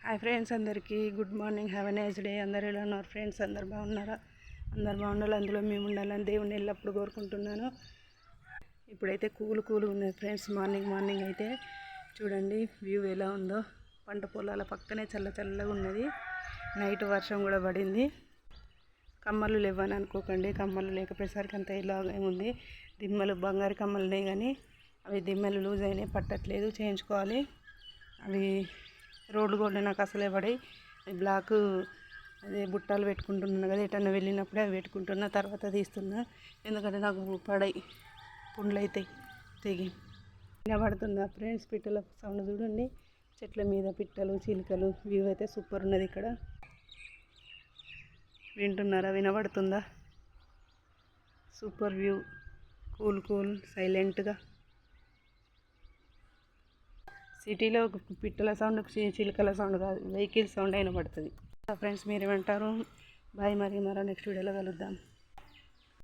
Hi friends, అందరికీ good morning. Have a nice day. అందరు ఎలా ఉన్నారు ఫ్రెండ్స్? అందరు బాగున్నారా? అందరు బాగుండాలి, అందులో మేము ఉండాలని దేవుని ఎల్లప్పుడు కోరుకుంటున్నాను. ఇప్పుడైతే కూల్ ఉన్నది ఫ్రెండ్స్. మార్నింగ్ అయితే చూడండి వ్యూ ఎలా ఉందో. పంట పొలాల పక్కనే చల్లగా ఉన్నది. నైట్ వర్షం కూడా పడింది. కమ్మలు లేవని అనుకోకండి, కమ్మలు లేకపోయేసరికి అంత ఇలాగే ఉంది. దిమ్మలు బంగారు కమ్మలు ఉన్నాయి కానీ అవి దిమ్మలు లూజ్ అయినాయి, పట్టట్లేదు, చేయించుకోవాలి. అవి రోడ్లు కూడా నాకు అసలే పడాయి. బ్లాక్ అదే బుట్టాలు పెట్టుకుంటున్నాను కదా, ఎటన్నా వెళ్ళినప్పుడే అవి పెట్టుకుంటున్నా, తర్వాత తీస్తున్నా. ఎందుకంటే నాకు పడాయి, పుండ్లు అవుతాయి తెగి. వినబడుతుందా ఫ్రెండ్స్? పిట్టల సౌండ్ చూడండి. చెట్ల మీద పిట్టలు, చిలుకలు. వ్యూ అయితే సూపర్ ఉన్నది. ఇక్కడ వింటున్నారా? వినబడుతుందా? సూపర్ వ్యూ, కూల్ సైలెంట్గా. సిటీలో పిట్టల సౌండ్, చిలుకల సౌండ్ కాదు, వెహికల్ సౌండ్ అయినా పడుతుంది. ఫ్రెండ్స్ మీరేమంటారు? బాయ్, మరో నెక్స్ట్ వీడియోలో కలుద్దాం.